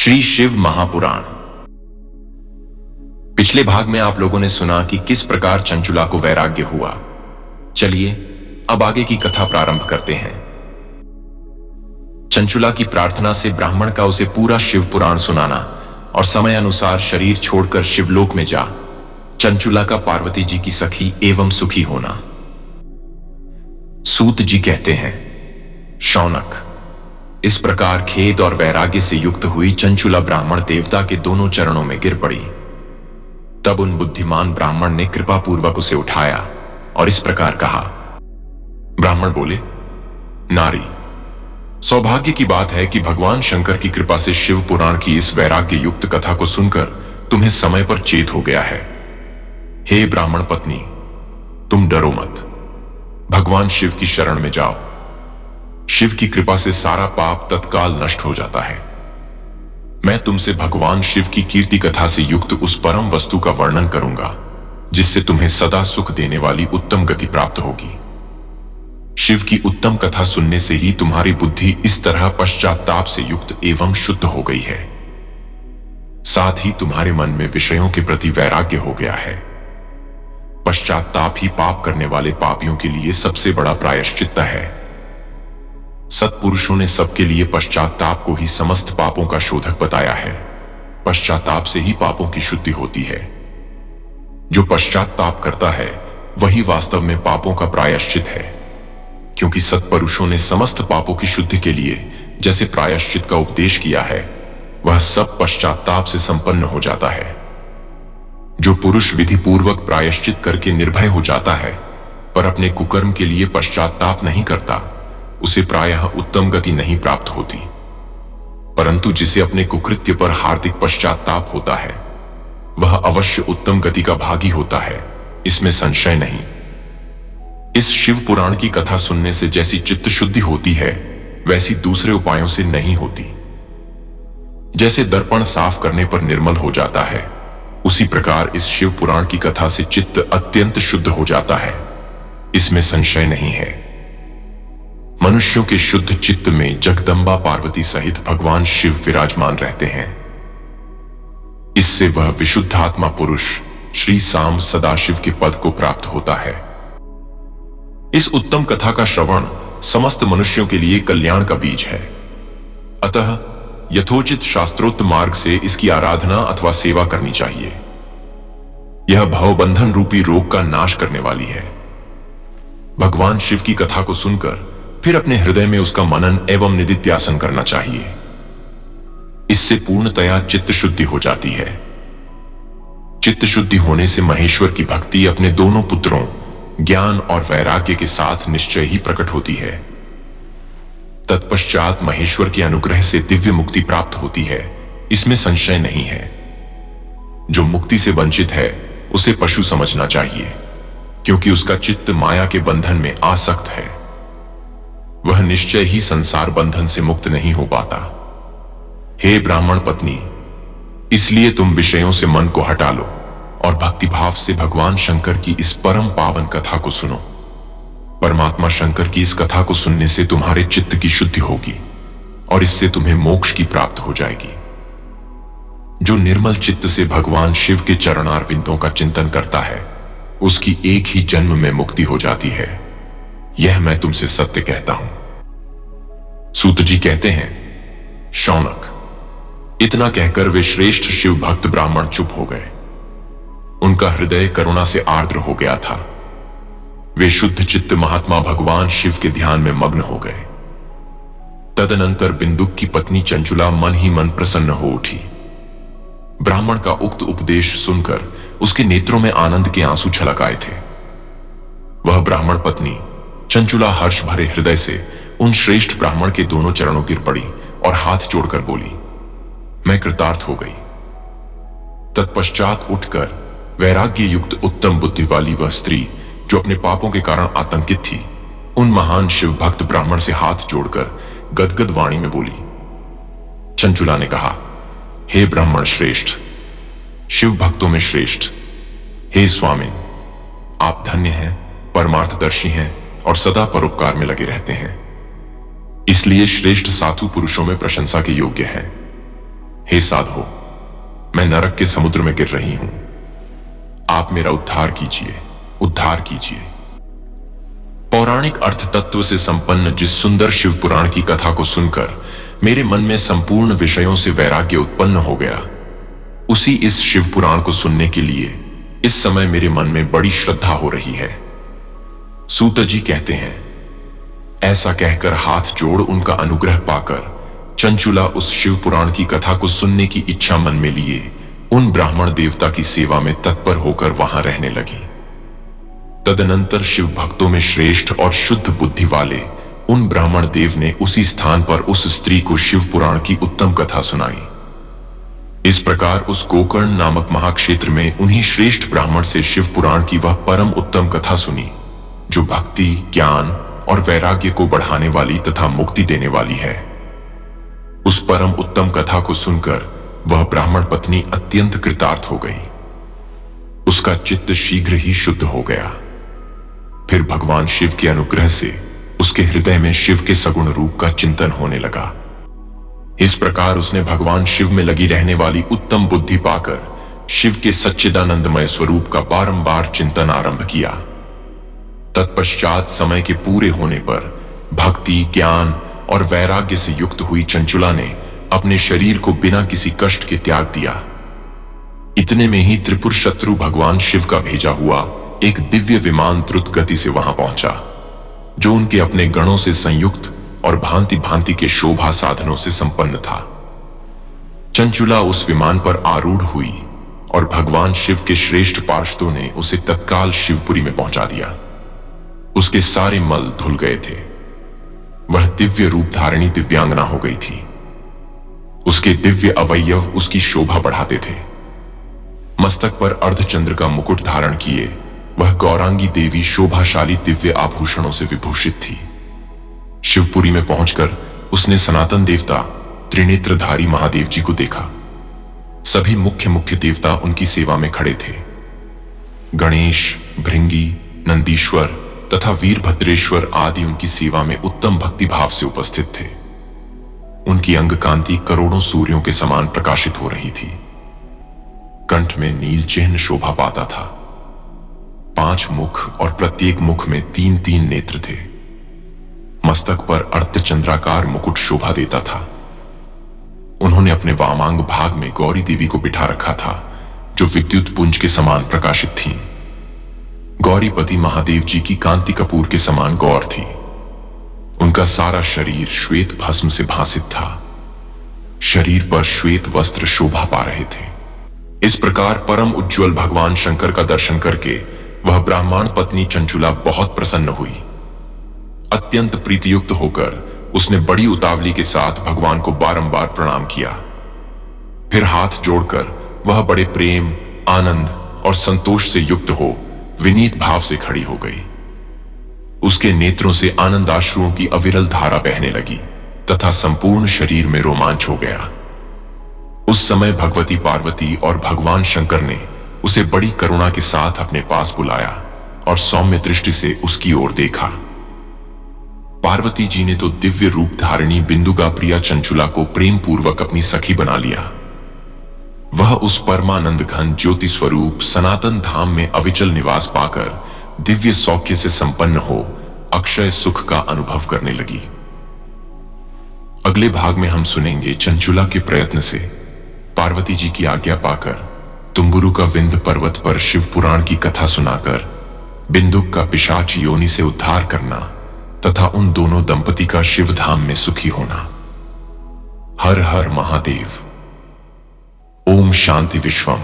श्री शिव महापुराण। पिछले भाग में आप लोगों ने सुना कि किस प्रकार चंचुला को वैराग्य हुआ। चलिए अब आगे की कथा प्रारंभ करते हैं। चंचुला की प्रार्थना से ब्राह्मण का उसे पूरा शिव पुराण सुनाना और समय अनुसार शरीर छोड़कर शिवलोक में जा चंचुला का पार्वती जी की सखी एवं सुखी होना। सूत जी कहते हैं, शौनक, इस प्रकार खेद और वैराग्य से युक्त हुई चंचुला ब्राह्मण देवता के दोनों चरणों में गिर पड़ी। तब उन बुद्धिमान ब्राह्मण ने कृपा पूर्वक उसे उठाया और इस प्रकार कहा। ब्राह्मण बोले, नारी, सौभाग्य की बात है कि भगवान शंकर की कृपा से शिव पुराण की इस वैराग्य युक्त कथा को सुनकर तुम्हें समय पर चेत हो गया है। हे ब्राह्मण पत्नी, तुम डरो मत, भगवान शिव की शरण में जाओ। शिव की कृपा से सारा पाप तत्काल नष्ट हो जाता है। मैं तुमसे भगवान शिव की कीर्ति कथा से युक्त उस परम वस्तु का वर्णन करूंगा जिससे तुम्हें सदा सुख देने वाली उत्तम गति प्राप्त होगी। शिव की उत्तम कथा सुनने से ही तुम्हारी बुद्धि इस तरह पश्चाताप से युक्त एवं शुद्ध हो गई है। साथ ही तुम्हारे मन में विषयों के प्रति वैराग्य हो गया है। पश्चाताप ही पाप करने वाले पापियों के लिए सबसे बड़ा प्रायश्चित्त है। सत्पुरुषों ने सबके लिए पश्चाताप को ही समस्त पापों का शोधक बताया है। पश्चाताप से ही पापों की शुद्धि होती है। जो पश्चाताप करता है वही वास्तव में पापों का प्रायश्चित है, क्योंकि सत्पुरुषों ने समस्त पापों की शुद्धि के लिए जैसे प्रायश्चित का उपदेश किया है, वह सब पश्चाताप से संपन्न हो जाता है। जो पुरुष विधि पूर्वक प्रायश्चित करके निर्भय हो जाता है पर अपने कुकर्म के लिए पश्चाताप नहीं करता, उसे प्रायः उत्तम गति नहीं प्राप्त होती। परंतु जिसे अपने कुकृत्य पर हार्दिक पश्चाताप होता है वह अवश्य उत्तम गति का भागी होता है, इसमें संशय नहीं। इस शिव पुराण की कथा सुनने से जैसी चित्त शुद्धि होती है वैसी दूसरे उपायों से नहीं होती। जैसे दर्पण साफ करने पर निर्मल हो जाता है, उसी प्रकार इस शिव पुराण की कथा से चित्त अत्यंत शुद्ध हो जाता है, इसमें संशय नहीं है। मनुष्यों के शुद्ध चित्त में जगदम्बा पार्वती सहित भगवान शिव विराजमान रहते हैं। इससे वह विशुद्ध आत्मा पुरुष श्री साम सदाशिव के पद को प्राप्त होता है। इस उत्तम कथा का श्रवण समस्त मनुष्यों के लिए कल्याण का बीज है। अतः यथोचित शास्त्रोक्त मार्ग से इसकी आराधना अथवा सेवा करनी चाहिए। यह भवबंधन रूपी रोग का नाश करने वाली है। भगवान शिव की कथा को सुनकर फिर अपने हृदय में उसका मनन एवं निदिध्यासन करना चाहिए। इससे पूर्णतया चित्त शुद्धि हो जाती है। चित्त शुद्धि होने से महेश्वर की भक्ति अपने दोनों पुत्रों ज्ञान और वैराग्य के साथ निश्चय ही प्रकट होती है। तत्पश्चात महेश्वर के अनुग्रह से दिव्य मुक्ति प्राप्त होती है, इसमें संशय नहीं है। जो मुक्ति से वंचित है उसे पशु समझना चाहिए, क्योंकि उसका चित्त माया के बंधन में आसक्त है। वह निश्चय ही संसार बंधन से मुक्त नहीं हो पाता। हे ब्राह्मण पत्नी, इसलिए तुम विषयों से मन को हटा लो और भक्तिभाव से भगवान शंकर की इस परम पावन कथा को सुनो। परमात्मा शंकर की इस कथा को सुनने से तुम्हारे चित्त की शुद्धि होगी और इससे तुम्हें मोक्ष की प्राप्त हो जाएगी। जो निर्मल चित्त से भगवान शिव के चरणार विंदों का चिंतन करता है उसकी एक ही जन्म में मुक्ति हो जाती है। यह मैं तुमसे सत्य कहता हूं। सूत जी कहते हैं, शौनक, इतना कहकर वे श्रेष्ठ शिव भक्त ब्राह्मण चुप हो गए। उनका हृदय करुणा से आर्द्र हो गया था। वे शुद्ध चित्त महात्मा भगवान शिव के ध्यान में मग्न हो गए। तदनंतर बिंदुक की पत्नी चंचुला मन ही मन प्रसन्न हो उठी। ब्राह्मण का उक्त उपदेश सुनकर उसके नेत्रों में आनंद के आंसू छलक आए थे। वह ब्राह्मण पत्नी चंचुला हर्ष भरे हृदय से उन श्रेष्ठ ब्राह्मण के दोनों चरणों गिर पड़ी और हाथ जोड़कर बोली, मैं कृतार्थ हो गई। तत्पश्चात उठकर वैराग्य युक्त उत्तम बुद्धि वाली वह स्त्री जो अपने पापों के कारण आतंकित थी, उन महान शिव भक्त ब्राह्मण से हाथ जोड़कर गदगद वाणी में बोली। चंचुला ने कहा, हे ब्राह्मण श्रेष्ठ, शिव भक्तों में श्रेष्ठ, हे स्वामिन, आप धन्य हैं, परमार्थदर्शी हैं और सदा परोपकार में लगे रहते हैं, इसलिए श्रेष्ठ साधु पुरुषों में प्रशंसा के योग्य हैं। हे साधो, मैं नरक के समुद्र में गिर रही हूं, आप मेरा उद्धार कीजिए, उद्धार कीजिए। पौराणिक अर्थ तत्व से संपन्न जिस सुंदर शिव पुराण की कथा को सुनकर मेरे मन में संपूर्ण विषयों से वैराग्य उत्पन्न हो गया, उसी इस शिव पुराण को सुनने के लिए इस समय मेरे मन में बड़ी श्रद्धा हो रही है। सूत जी कहते हैं, ऐसा कहकर हाथ जोड़ उनका अनुग्रह पाकर चंचुला उस शिव पुराण की कथा को सुनने की इच्छा मन में लिए उन ब्राह्मण देवता की सेवा में तत्पर होकर वहां रहने लगी। तदनंतर शिव भक्तों में श्रेष्ठ और शुद्ध बुद्धि वाले उन ब्राह्मण देव ने उसी स्थान पर उस स्त्री को शिव पुराण की उत्तम कथा सुनाई। इस प्रकार उस गोकर्ण नामक महाक्षेत्र में उन्हीं श्रेष्ठ ब्राह्मण से शिव पुराण की वह परम उत्तम कथा सुनी, जो भक्ति, ज्ञान और वैराग्य को बढ़ाने वाली तथा मुक्ति देने वाली है। उस परम उत्तम कथा को सुनकर वह ब्राह्मण पत्नी अत्यंत कृतार्थ हो गई। उसका चित्त शीघ्र ही शुद्ध हो गया। फिर भगवान शिव के अनुग्रह से उसके हृदय में शिव के सगुण रूप का चिंतन होने लगा। इस प्रकार उसने भगवान शिव में लगी रहने वाली उत्तम बुद्धि पाकर शिव के सच्चिदानंदमय स्वरूप का बारंबार चिंतन आरंभ किया। तत्पश्चात समय के पूरे होने पर भक्ति, ज्ञान और वैराग्य से युक्त हुई चंचुला ने अपने शरीर को बिना किसी कष्ट के त्याग दिया। इतने में ही त्रिपुर शत्रु भगवान शिव का भेजा हुआ एक दिव्य विमान द्रुत गति से वहां पहुंचा, जो उनके अपने गणों से संयुक्त और भांति भांति के शोभा साधनों से संपन्न था। चंचुला उस विमान पर आरूढ़ हुई और भगवान शिव के श्रेष्ठ पार्षदों ने उसे तत्काल शिवपुरी में पहुंचा दिया। उसके सारे मल धुल गए थे। वह दिव्य रूप धारिणी दिव्यांगना हो गई थी। उसके दिव्य अवयव उसकी शोभा बढ़ाते थे। मस्तक पर अर्धचंद्र का मुकुट धारण किए वह गौरांगी देवी शोभाशाली दिव्य आभूषणों से विभूषित थी। शिवपुरी में पहुंचकर उसने सनातन देवता त्रिनेत्रधारी महादेव जी को देखा। सभी मुख्य मुख्य देवता उनकी सेवा में खड़े थे। गणेश, भृंगी, नंदीश्वर तथा वीरभद्रेश्वर आदि उनकी सेवा में उत्तम भक्ति भाव से उपस्थित थे। उनकी अंग कांति करोड़ों सूर्यों के समान प्रकाशित हो रही थी। कंठ में नील चिन्ह शोभा पाता था। 5 मुख और प्रत्येक मुख में 3-3 नेत्र थे। मस्तक पर अर्धचंद्राकार मुकुट शोभा देता था। उन्होंने अपने वामांग भाग में गौरी देवी को बिठा रखा था, जो विद्युत पुंज के समान प्रकाशित थीं। गौरीपति महादेव जी की कांति कपूर के समान गौर थी। उनका सारा शरीर श्वेत भस्म से भासित था। शरीर पर श्वेत वस्त्र शोभा पा रहे थे। इस प्रकार परम उज्ज्वल भगवान शंकर का दर्शन करके वह ब्राह्मण पत्नी चंचुला बहुत प्रसन्न हुई। अत्यंत प्रीतियुक्त होकर उसने बड़ी उतावली के साथ भगवान को बारंबार प्रणाम किया। फिर हाथ जोड़कर वह बड़े प्रेम, आनंद और संतोष से युक्त हो विनीत भाव से खड़ी हो गई। उसके नेत्रों से आनंदाश्रुओं की अविरल धारा बहने लगी तथा संपूर्ण शरीर में रोमांच हो गया। उस समय भगवती पार्वती और भगवान शंकर ने उसे बड़ी करुणा के साथ अपने पास बुलाया और सौम्य दृष्टि से उसकी ओर देखा। पार्वती जी ने तो दिव्य रूप धारिणी बिंदुगा प्रिया चंचुला को प्रेम पूर्वक अपनी सखी बना लिया। वह उस परमानंद घन ज्योति स्वरूप सनातन धाम में अविचल निवास पाकर दिव्य सौख्य से संपन्न हो अक्षय सुख का अनुभव करने लगी। अगले भाग में हम सुनेंगे चंचुला के प्रयत्न से पार्वती जी की आज्ञा पाकर तुम्बुरु का विंध्य पर्वत पर शिव पुराण की कथा सुनाकर बिंदुक का पिशाच योनि से उद्धार करना तथा उन दोनों दंपति का शिव धाम में सुखी होना। हर हर महादेव। ओम शांति विश्वम।